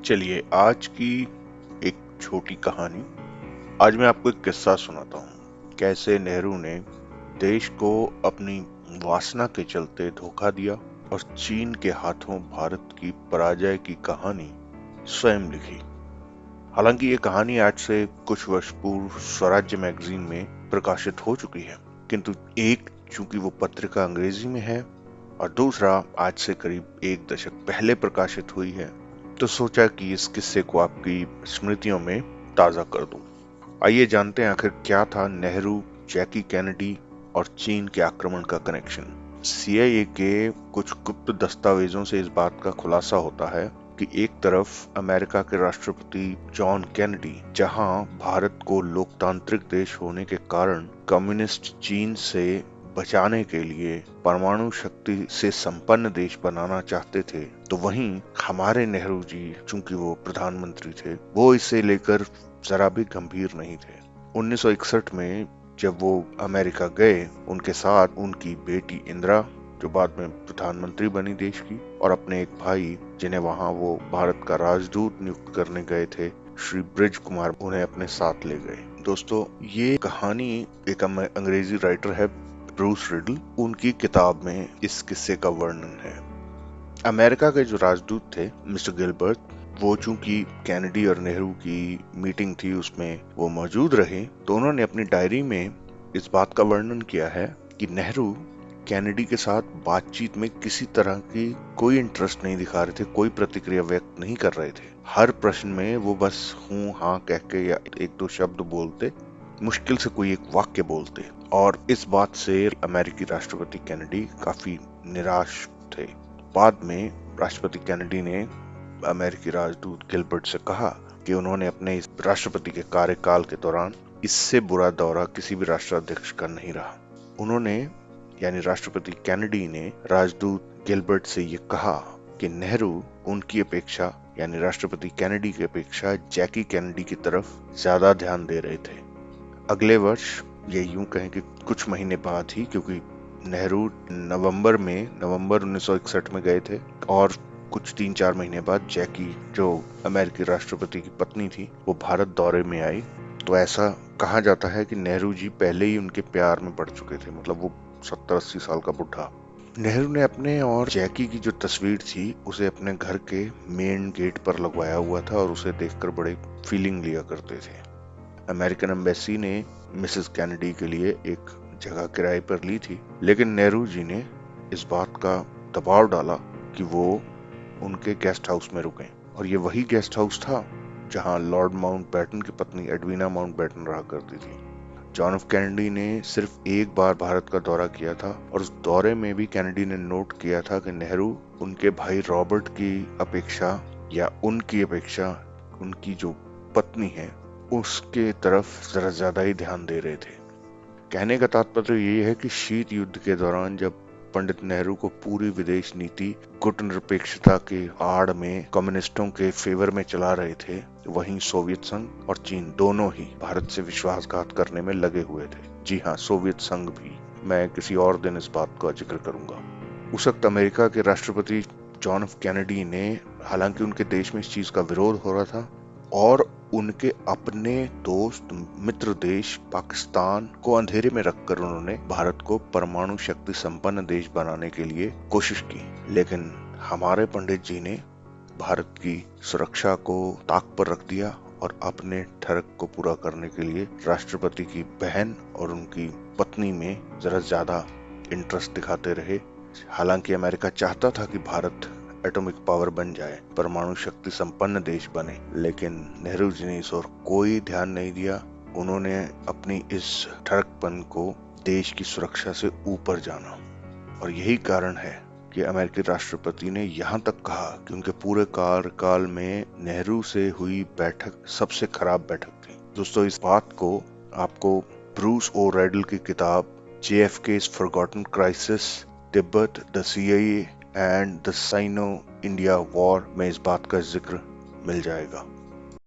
चलिए आज की एक छोटी कहानी। आज मैं आपको एक किस्सा सुनाता हूँ, कैसे नेहरू ने देश को अपनी वासना के चलते धोखा दिया और चीन के हाथों भारत की पराजय की कहानी स्वयं लिखी। हालांकि ये कहानी आज से कुछ वर्ष पूर्व स्वराज्य मैगजीन में प्रकाशित हो चुकी है, किंतु एक चूंकि वो पत्रिका अंग्रेजी में है और दूसरा आज से करीब एक दशक पहले प्रकाशित हुई है, तो सोचा कि इस किस्से को आपकी स्मृतियों में ताजा कर दूं। आइए जानते हैं आखिर क्या था नेहरू, जैकी कैनेडी और चीन के आक्रमण का कनेक्शन। सीआईए के कुछ गुप्त दस्तावेजों से इस बात का खुलासा होता है कि एक तरफ अमेरिका के राष्ट्रपति जॉन कैनेडी, जहां भारत को लोकतांत्रिक देश होने के कारण कम्युनिस्ट चीन से बचाने के लिए परमाणु शक्ति से संपन्न देश बनाना चाहते थे, तो वहीं हमारे नेहरू जी, चूंकि वो प्रधानमंत्री थे, वो इसे लेकर जरा भी गंभीर नहीं थे। 1961 में जब वो अमेरिका गए, उनके साथ उनकी बेटी इंदिरा, जो बाद में प्रधानमंत्री बनी देश की, और अपने एक भाई जिन्हें वहां वो भारत का राजदूत नियुक्त करने गए थे, श्री ब्रिज कुमार, उन्हें अपने साथ ले गए। दोस्तों, ये कहानी एक अंग्रेजी राइटर है ब्रूस रिडल, उनकी किताब में इस किस्से का वर्णन है। अमेरिका के जो राजदूत थे मिस्टर गिलबर्ट, वो चूंकि कैनेडी और नेहरू की मीटिंग थी उसमें वो मौजूद रहे, तो उन्होंने अपनी डायरी में इस बात का वर्णन किया है कि नेहरू कैनेडी के साथ बातचीत में किसी तरह की कोई इंटरेस्ट नहीं दिखा रहे थे, कोई प्रतिक्रिया व्यक्त नहीं कर रहे थे। हर प्रश्न में वो बस हूं हाँ कह के या एक दो शब्द बोलते, मुश्किल से कोई एक वाक्य बोलते, और इस बात से अमेरिकी राष्ट्रपति कैनेडी काफी निराश थे। बाद में राष्ट्रपति कैनेडी ने अमेरिकी राजदूत गिलबर्ट से कहा कि उन्होंने अपने इस राष्ट्रपति के कार्यकाल के दौरान इससे बुरा दौरा किसी भी राष्ट्राध्यक्ष का नहीं रहा। उन्होंने यानी राष्ट्रपति कैनेडी ने राजदूत गिलबर्ट से ये कहा कि नेहरू उनकी अपेक्षा यानी राष्ट्रपति कैनेडी की अपेक्षा जैकी कैनेडी की तरफ ज्यादा ध्यान दे रहे थे। अगले वर्ष, ये यूं कहें कि कुछ महीने बाद ही, क्योंकि नेहरू नवंबर 1961 में गए थे और कुछ 3-4 महीने बाद जैकी, जो अमेरिकी राष्ट्रपति की पत्नी थी, वो भारत दौरे में आई। तो ऐसा कहा जाता है कि नेहरू जी पहले ही उनके प्यार में पड़ चुके थे, मतलब वो 70-80 साल का बुढ़ा। नेहरू ने अपने और जैकी की जो तस्वीर थी उसे अपने घर के मेन गेट पर लगवाया हुआ था और उसे देखकर बड़े फीलिंग लिया करते थे। अमेरिकन एम्बेसी ने मिसेस कैनेडी के लिए एक जगह किराए पर ली थी, लेकिन नेहरू जी ने इस बात का दबाव डाला कि वो उनके गेस्ट हाउस में रुकें, और ये वही गेस्ट हाउस था जहां लॉर्ड माउंटबेटन की पत्नी एडविना माउंटबेटन रहा करती थी। जॉन एफ कैनेडी ने सिर्फ एक बार भारत का दौरा किया था, और उस दौरे में भी कैनेडी ने नोट किया था कि नेहरू उनके भाई रॉबर्ट की अपेक्षा या उनकी अपेक्षा उनकी जो पत्नी है उसके तरफ जरा ज्यादा ही ध्यान दे रहे थे। कहने का तात्पर्य ये है कि शीत युद्ध के दौरान जब पंडित नेहरू को पूरी विदेश नीति गुटनिरपेक्षता के आड़ में कम्युनिस्टों के फेवर में चला रहे थे, वहीं सोवियत संघ और चीन दोनों ही भारत से विश्वासघात करने में लगे हुए थे। जी हाँ, सोवियत संघ भी। मैं किसी और दिन इस बात का जिक्र करूंगा। उस वक्त अमेरिका के राष्ट्रपति जॉन एफ कैनेडी ने, हालांकि उनके देश में इस चीज का विरोध हो रहा था, और उनके अपने दोस्त मित्र देश पाकिस्तान को अंधेरे में रखकर उन्होंने भारत को परमाणु शक्ति संपन्न देश बनाने के लिए कोशिश की। लेकिन हमारे पंडित जी ने भारत की सुरक्षा को ताक पर रख दिया और अपने ठरक को पूरा करने के लिए राष्ट्रपति की बहन और उनकी पत्नी में जरा ज्यादा इंटरेस्ट दिखाते रहे। हालांकि अमेरिका चाहता था कि भारत एटॉमिक पावर बन जाए, परमाणु शक्ति संपन्न देश बने, लेकिन नेहरू जी ने इस ओर कोई ध्यान नहीं दिया। उन्होंने अपनी इस ठरकपन को देश की सुरक्षा से ऊपर जाना, और यही कारण है कि अमेरिकी राष्ट्रपति ने यहाँ तक कहा कि उनके पूरे कार्यकाल में नेहरू से हुई बैठक सबसे खराब बैठक थी। दोस्तों, इस बात को आपको ब्रूस ओ रेडल की किताब JFK's Forgotten Crisis, Tibet, the CIA and the sino India war में इस बात का जिक्र मिल जाएगा।